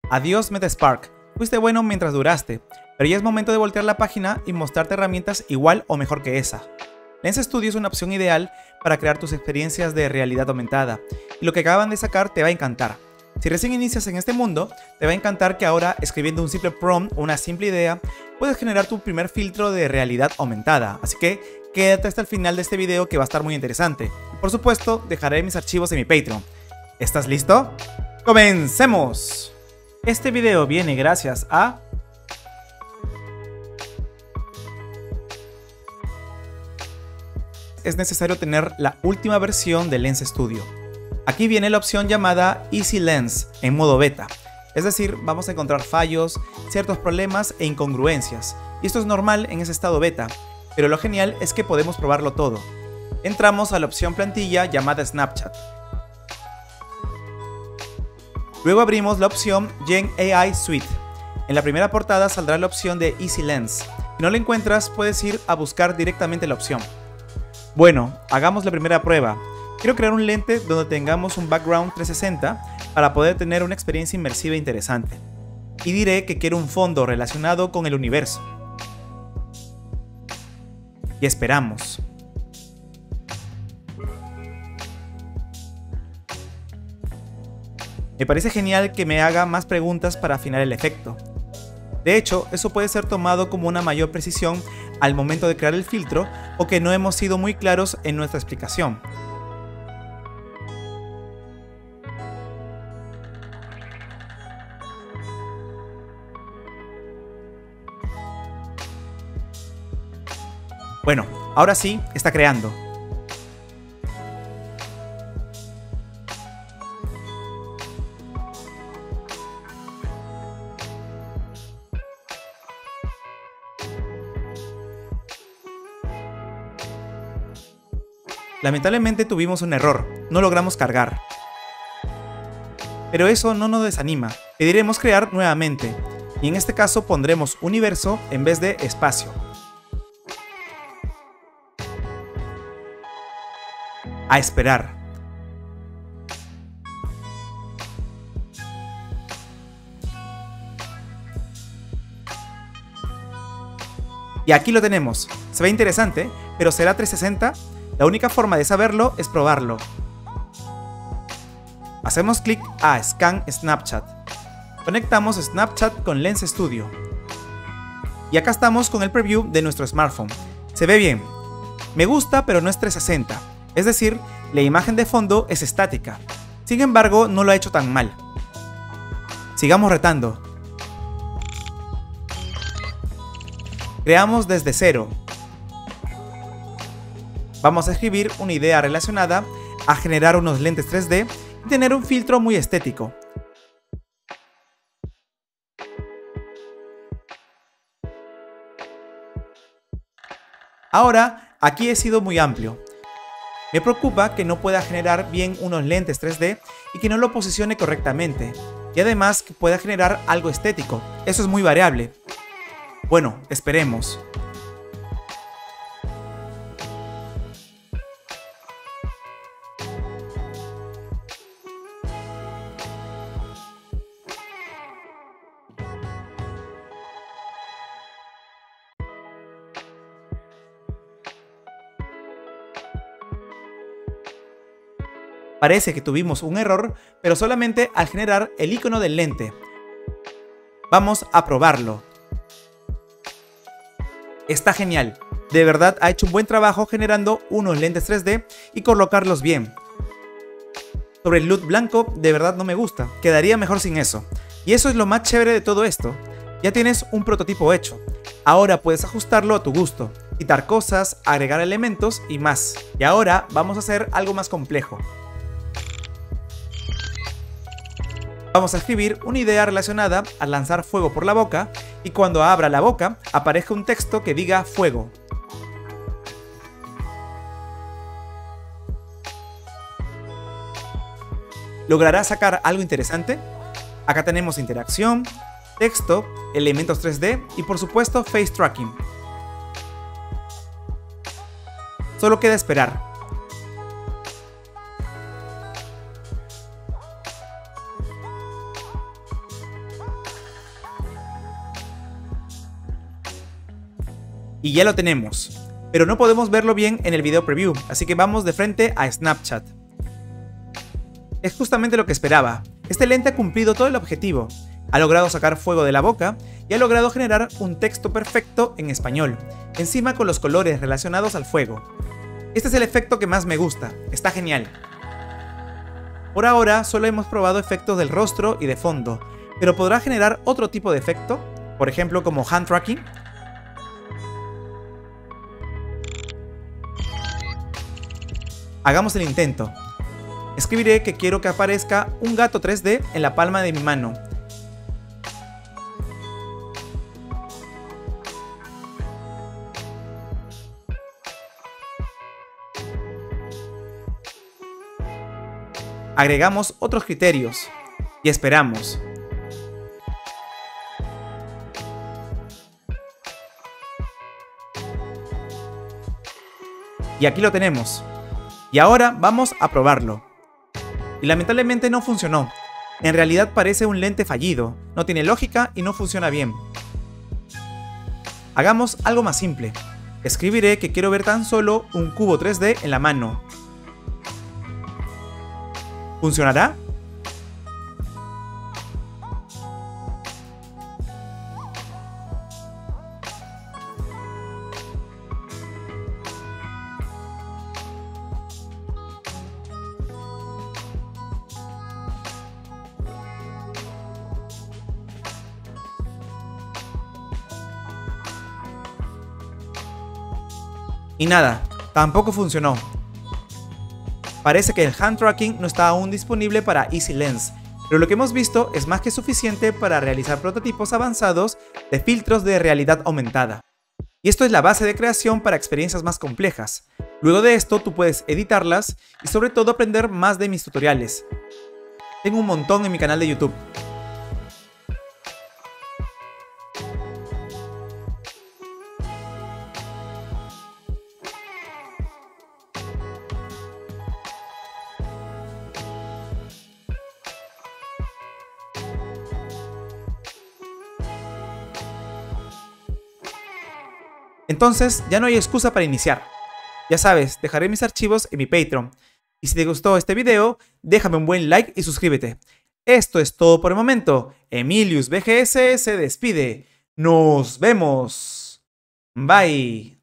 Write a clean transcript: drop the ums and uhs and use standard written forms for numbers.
Adiós MetaSpark, fuiste bueno mientras duraste, pero ya es momento de voltear la página y mostrarte herramientas igual o mejor que esa. Lens Studio es una opción ideal para crear tus experiencias de realidad aumentada, y lo que acaban de sacar te va a encantar. Si recién inicias en este mundo, te va a encantar que ahora, escribiendo un simple prompt o una simple idea, puedes generar tu primer filtro de realidad aumentada, así que quédate hasta el final de este video que va a estar muy interesante. Y por supuesto, dejaré mis archivos en mi Patreon. ¿Estás listo? ¡Comencemos! Este video viene gracias a... Es necesario tener la última versión de Lens Studio. Aquí viene la opción llamada Easy Lens en modo beta. Es decir, vamos a encontrar fallos, ciertos problemas e incongruencias. Y esto es normal en ese estado beta, pero lo genial es que podemos probarlo todo. Entramos a la opción plantilla llamada Snapchat. Luego abrimos la opción Gen AI Suite. En la primera portada saldrá la opción de Easy Lens. Si no la encuentras, puedes ir a buscar directamente la opción. Bueno, hagamos la primera prueba. Quiero crear un lente donde tengamos un background 360 para poder tener una experiencia inmersiva e interesante. Y diré que quiero un fondo relacionado con el universo. Y esperamos. Me parece genial que me haga más preguntas para afinar el efecto. De hecho, eso puede ser tomado como una mayor precisión al momento de crear el filtro o que no hemos sido muy claros en nuestra explicación. Bueno, ahora sí, está creando. Lamentablemente tuvimos un error, no logramos cargar. Pero eso no nos desanima, pediremos crear nuevamente, y en este caso pondremos universo en vez de espacio. A esperar. Y aquí lo tenemos, se ve interesante, pero ¿será 360? La única forma de saberlo es probarlo. Hacemos clic a Scan Snapchat. Conectamos Snapchat con Lens Studio. Y acá estamos con el preview de nuestro smartphone. Se ve bien. Me gusta, pero no es 360. Es decir, la imagen de fondo es estática. Sin embargo, no lo ha hecho tan mal. Sigamos retando. Creamos desde cero. Vamos a escribir una idea relacionada a generar unos lentes 3D y tener un filtro muy estético. Ahora, aquí he sido muy amplio. Me preocupa que no pueda generar bien unos lentes 3D y que no lo posicione correctamente. Y además que pueda generar algo estético. Eso es muy variable. Bueno, esperemos. Parece que tuvimos un error, pero solamente al generar el icono del lente. Vamos a probarlo. Está genial. De verdad ha hecho un buen trabajo generando unos lentes 3D y colocarlos bien. Sobre el LUT blanco, de verdad no me gusta. Quedaría mejor sin eso. Y eso es lo más chévere de todo esto. Ya tienes un prototipo hecho. Ahora puedes ajustarlo a tu gusto. Quitar cosas, agregar elementos y más. Y ahora vamos a hacer algo más complejo. Vamos a escribir una idea relacionada a lanzar fuego por la boca y cuando abra la boca aparezca un texto que diga fuego. ¿Logrará sacar algo interesante? Acá tenemos interacción, texto, elementos 3D y por supuesto face tracking. Solo queda esperar. Y ya lo tenemos, pero no podemos verlo bien en el video preview, así que vamos de frente a Snapchat. Es justamente lo que esperaba. Este lente ha cumplido todo el objetivo. Ha logrado sacar fuego de la boca y ha logrado generar un texto perfecto en español, encima con los colores relacionados al fuego. Este es el efecto que más me gusta, está genial. Por ahora solo hemos probado efectos del rostro y de fondo, pero ¿podrá generar otro tipo de efecto? Por ejemplo como hand tracking. Hagamos el intento. Escribiré que quiero que aparezca un gato 3D en la palma de mi mano. Agregamos otros criterios y esperamos. Y aquí lo tenemos. Y ahora vamos a probarlo. Y lamentablemente no funcionó. En realidad parece un lente fallido, no tiene lógica y no funciona bien. Hagamos algo más simple. Escribiré que quiero ver tan solo un cubo 3D en la mano. ¿Funcionará? Y nada, tampoco funcionó. Parece que el hand tracking no está aún disponible para Easy Lens, pero lo que hemos visto es más que suficiente para realizar prototipos avanzados de filtros de realidad aumentada. Y esto es la base de creación para experiencias más complejas. Luego de esto tú puedes editarlas y sobre todo aprender más de mis tutoriales. Tengo un montón en mi canal de YouTube. Entonces ya no hay excusa para iniciar. Ya sabes, dejaré mis archivos en mi Patreon. Y si te gustó este video, déjame un buen like y suscríbete. Esto es todo por el momento. Emilius BGS se despide. Nos vemos. Bye.